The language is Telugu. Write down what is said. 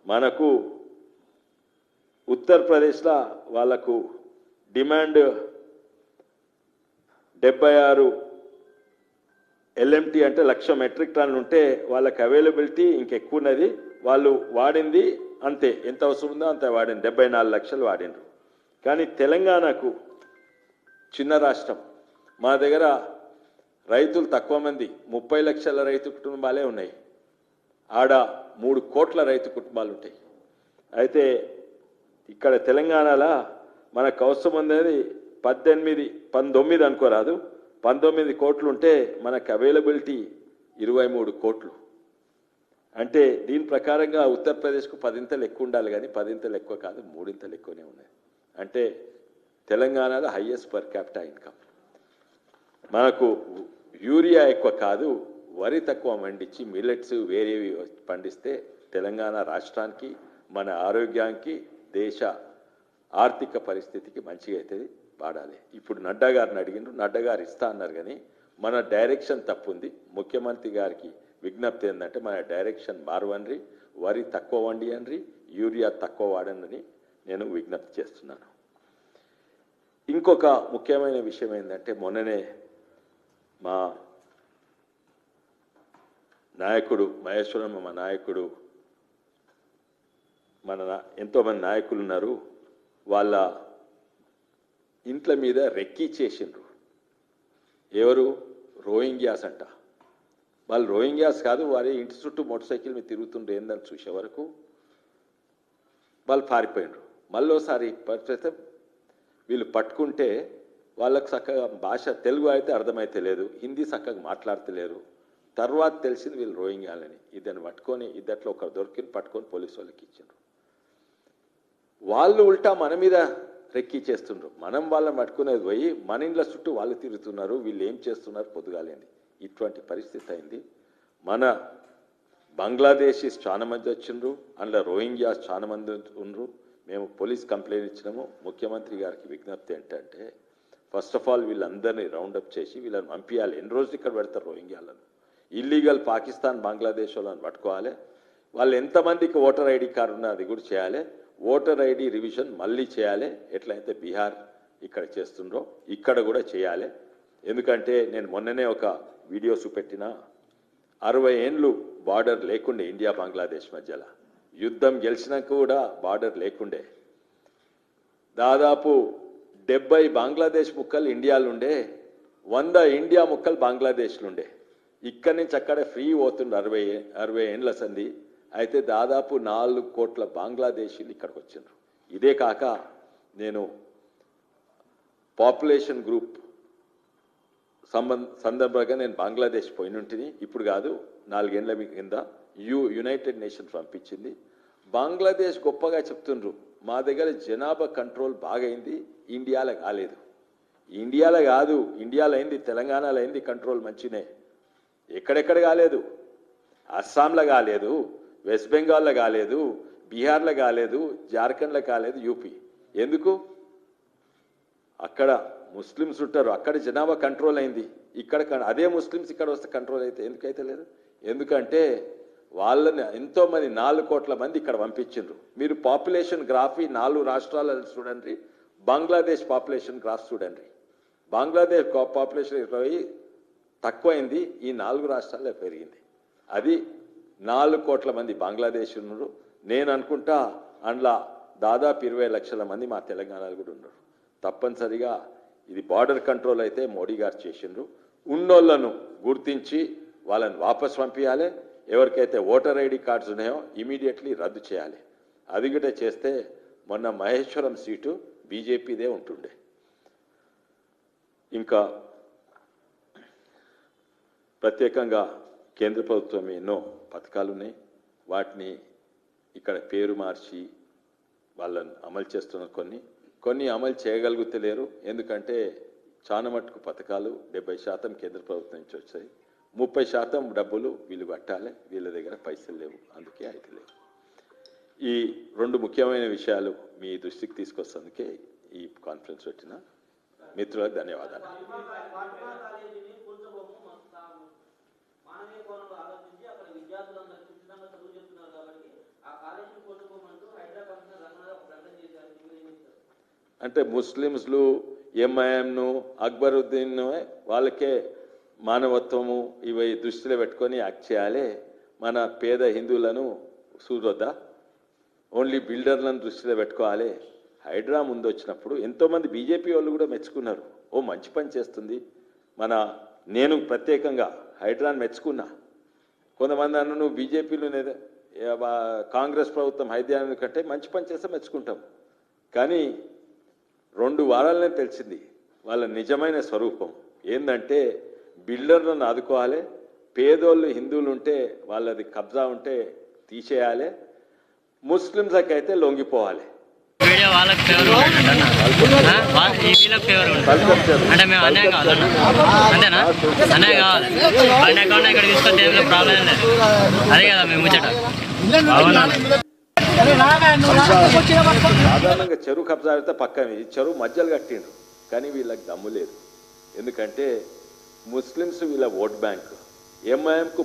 మనకు ఉత్తరప్రదేశ్లో వాళ్ళకు డిమాండ్ 76 LMT అంటే 1,00,000 మెట్రిక్ టన్నులు ఉంటే వాళ్ళకి అవైలబిలిటీ ఇంకెక్కువ ఉన్నది. వాళ్ళు వాడింది అంతే, ఎంత అవసరం ఉందో అంత వాడింది, 74 లక్షలు వాడిండ్రు. కానీ తెలంగాణకు చిన్న రాష్ట్రం, మా దగ్గర రైతులు తక్కువ మంది, 30 లక్షల రైతు కుటుంబాలే ఉన్నాయి. ఆడ 3 కోట్ల రైతు కుటుంబాలు ఉంటాయి. అయితే ఇక్కడ తెలంగాణలో మనకు అవసరం అనేది 19 అనుకోరాదు, 19 కోట్లు ఉంటే మనకు అవైలబిలిటీ 23 కోట్లు. అంటే దీని ప్రకారంగా ఉత్తరప్రదేశ్కు 10 ఇంతలు ఎక్కువ ఉండాలి, కానీ 10 ఇంతలు ఎక్కువ కాదు, 3 ఇంతలు ఎక్కువనే ఉన్నాయి. అంటే తెలంగాణలో హైయెస్ట్ పర్ క్యాపిటా ఇన్కమ్. మనకు యూరియా ఎక్కువ కాదు, వరి తక్కువ పండించి మిల్లెట్స్ వేరేవి పండిస్తే తెలంగాణ రాష్ట్రానికి, మన ఆరోగ్యానికి, దేశ ఆర్థిక పరిస్థితికి మంచిగా అవుతుంది. వాడాలి. ఇప్పుడు నడ్డా గారిని అడిగిండ్రు, నడ్డా గారు ఇస్తా అన్నారు, కానీ మన డైరెక్షన్ తప్పుంది. ముఖ్యమంత్రి గారికి విజ్ఞప్తి ఏంటంటే మన డైరెక్షన్ మారవన్రి, వరి తక్కువ వండియండ్రి, యూరియా తక్కువ వాడండి నేను విజ్ఞప్తి చేస్తున్నాను. ఇంకొక ముఖ్యమైన విషయం ఏంటంటే మొన్ననే మా నాయకుడు మహేశ్వరం, మా నాయకుడు, ఎంతోమంది నాయకులు ఉన్నారు, వాళ్ళ ఇంట్ల మీద రెక్కీ చేసిండ్రు. ఎవరు? రోహింగ్యాస్ అంట. వాళ్ళు రోహింగ్యాస్ కాదు, వారి ఇంటి చుట్టూ మోటార్ సైకిల్ మీద తిరుగుతుండ్రు. ఏందని చూసే వరకు వాళ్ళు పారిపోయినరు. మళ్ళోసారి పరిస్థితి వీళ్ళు పట్టుకుంటే వాళ్ళకు చక్కగా భాష తెలుగు అయితే అర్థమైతే లేదు, హిందీ చక్కగా మాట్లాడతలేరు. తర్వాత తెలిసింది వీళ్ళు రోహింగ్యాలని. ఇదని పట్టుకొని ఇద్దట్లో ఒకరు దొరికి పట్టుకొని పోలీసు వాళ్ళకి ఇచ్చిండ్రు. వాళ్ళు ఉల్టా మన మీద రెక్కీ చేస్తుండ్రు. మనం వాళ్ళని పట్టుకునేది పోయి మన ఇండ్ల చుట్టూ వాళ్ళు తిరుగుతున్నారు. వీళ్ళు ఏం చేస్తున్నారు పొద్దుగాలేంది. ఇటువంటి పరిస్థితి అయింది. మన బంగ్లాదేశీస్ చాలా మంది వచ్చిండ్రు, అందులో రోహింగ్యాస్ చాలా మంది ఉండ్రు. మేము పోలీస్ కంప్లైంట్ ఇచ్చినాము. ముఖ్యమంత్రి గారికి విజ్ఞప్తి ఏంటంటే ఫస్ట్ ఆఫ్ ఆల్ వీళ్ళందరినీ రౌండప్ చేసి వీళ్ళని పంపించాలి. ఎన్ని రోజులు ఇక్కడ పెడతారు రోహింగ్యాలను? ఇల్లీగల్ పాకిస్తాన్, బంగ్లాదేశ్ వాళ్ళని పట్టుకోవాలి. వాళ్ళు ఎంతమందికి ఓటర్ ఐడి కార్డు ఉన్నా అది కూడా చేయాలి. ఓటర్ ఐడి రివిజన్ మళ్ళీ చేయాలి. ఎట్లయితే బీహార్ ఇక్కడ చేస్తుండ్రో ఇక్కడ కూడా చేయాలి. ఎందుకంటే నేను మొన్ననే ఒక వీడియో చూపెట్టిన, 60 ఏండ్లు బార్డర్ లేకుండే ఇండియా బంగ్లాదేశ్ మధ్యలో. యుద్ధం గెలిచినాక కూడా బార్డర్ లేకుండే. దాదాపు 70 బంగ్లాదేశ్ ముక్కలు ఇండియాలో ఉండే, 100 ఇండియా ముక్కలు బంగ్లాదేశ్లో ఉండే. ఇక్కడి నుంచి అక్కడ ఫ్రీ పోతుండే 60 ఏండ్ల సంది. అయితే దాదాపు 4 కోట్ల బంగ్లాదేశీలు ఇక్కడికి వచ్చిండ్రు. ఇదే కాక నేను పాపులేషన్ గ్రూప్ సందర్భంగా నేను బంగ్లాదేశ్ పోయినుంటిని. ఇప్పుడు కాదు, 4 ఏళ్ల కింద యునైటెడ్ నేషన్స్ పంపించింది. బంగ్లాదేశ్ గొప్పగా చెప్తుండ్రు, మా దగ్గర జనాభా కంట్రోల్ బాగైంది, ఇండియాలో కాలేదు. ఇండియాలో కాదు, ఇండియాలో అయింది, తెలంగాణలో అయింది కంట్రోల్ మంచినే. ఎక్కడెక్కడ కాలేదు? అస్సాంలో కాలేదు, వెస్ట్ బెంగాల్లో కాలేదు, బీహార్లో కాలేదు, జార్ఖండ్లో కాలేదు, యూపీ. ఎందుకు? అక్కడ ముస్లిమ్స్ ఉంటారు, అక్కడ జనాభా కంట్రోల్ అయింది. ఇక్కడ అదే ముస్లిమ్స్ ఇక్కడ వస్తే కంట్రోల్ అయితే ఎందుకైతే లేదు? ఎందుకంటే వాళ్ళని ఎంతోమంది 4 కోట్ల మంది ఇక్కడ పంపించిండ్రు. మీరు పాపులేషన్ గ్రాఫ్ 4 రాష్ట్రాలలో చూడండి, బంగ్లాదేశ్ పాపులేషన్ గ్రాఫ్ చూడండి. బంగ్లాదేశ్ పాపులేషన్ తక్కువైంది, ఈ 4 రాష్ట్రాల్లో పెరిగింది. అది 4 కోట్ల మంది బంగ్లాదేశ్ ఉన్నారు. నేను అనుకుంటా అందులో దాదాపు 20 లక్షల మంది మా తెలంగాణలో కూడా ఉన్నారు. తప్పనిసరిగా ఇది బార్డర్ కంట్రోల్ అయితే మోడీ గారు చేసిండ్రు. ఉన్నోళ్లను గుర్తించి వాళ్ళని వాపస్ పంపించాలి. ఎవరికైతే ఓటర్ ఐడి కార్డ్స్ ఉన్నాయో ఇమీడియట్లీ రద్దు చేయాలి. అది కూడా చేస్తే మొన్న మహేశ్వరం సీటు బీజేపీదే ఉంటుండే. ఇంకా ప్రత్యేకంగా కేంద్ర ప్రభుత్వం ఎన్నో పథకాలు ఉన్నాయి. వాటిని ఇక్కడ పేరు మార్చి వాళ్ళని అమలు చేస్తున్న కొన్ని అమలు చేయగలుగుతలేరు. ఎందుకంటే చాలా మట్టుకు పథకాలు 70% కేంద్ర ప్రభుత్వం నుంచి వచ్చాయి, 30% డబ్బులు వీళ్ళు కట్టాలి, వీళ్ళ దగ్గర పైసలు లేవు, అందుకే అయితే లేవు. ఈ 2 ముఖ్యమైన విషయాలు మీ దృష్టికి తీసుకొస్తేందుకే ఈ కాన్ఫరెన్స్ పెట్టిన. మిత్రులకు ధన్యవాదాలు. మానవీయ కోణంలో ఆలోచించి అక్కడ విద్యార్థులందరూ ఖచ్చితంగా చదువు చెప్తున్నారు కాబట్టి ఆ కాలేజీని అంటే ముస్లిమ్స్లు ఎంఐఎంను అక్బరుద్దీన్ వాళ్ళకే మానవత్వము ఇవి దృష్టిలో పెట్టుకొని యాక్ట్ చేయాలి, మన పేద హిందువులను చూడొద్దా, ఓన్లీ బిల్డర్లను దృష్టిలో పెట్టుకోవాలి. హైడ్రా ముందు వచ్చినప్పుడు ఎంతోమంది బీజేపీ వాళ్ళు కూడా మెచ్చుకున్నారు, ఓ మంచి పని చేస్తుంది నేను ప్రత్యేకంగా హైడ్రాని మెచ్చుకున్నా. కొంతమంది అన్న నువ్వు బీజేపీలో కాంగ్రెస్ ప్రభుత్వం హైదరాబాద్ కంటే మంచి పని చేస్తే మెచ్చుకుంటాం. కానీ 2 వారాలనే తెలిసింది వాళ్ళ నిజమైన స్వరూపం ఏంటంటే బిల్డర్లను ఆదుకోవాలి, పేదోళ్ళు హిందువులు ఉంటే వాళ్ళది కబ్జా ఉంటే తీసేయాలి, ముస్లింలకి అయితే లొంగిపోవాలి. వీడియో వాళ్ళకి ఫేవర్ వీళ్ళకి ఫేవర్ అంటే మేము అన్నయ్య కావాలన్నా అంతేనా? అన్నయ్య కావాలి, బండి అకౌంట్ ఇక్కడ తీసుకొస్తే ఏం ప్రాబ్లం లేదు. అదే కదా మేము ముచ్చట. సాధారణంగా చెరువు కబ్జా అయితే పక్కన ఈ చెరువు మధ్యలో కట్టిండ్రు, కానీ వీళ్ళకి దమ్ము లేదు. ఎందుకంటే ముస్లిమ్స్ వీళ్ళ ఓట్ బ్యాంక్, ఎంఐఎంకు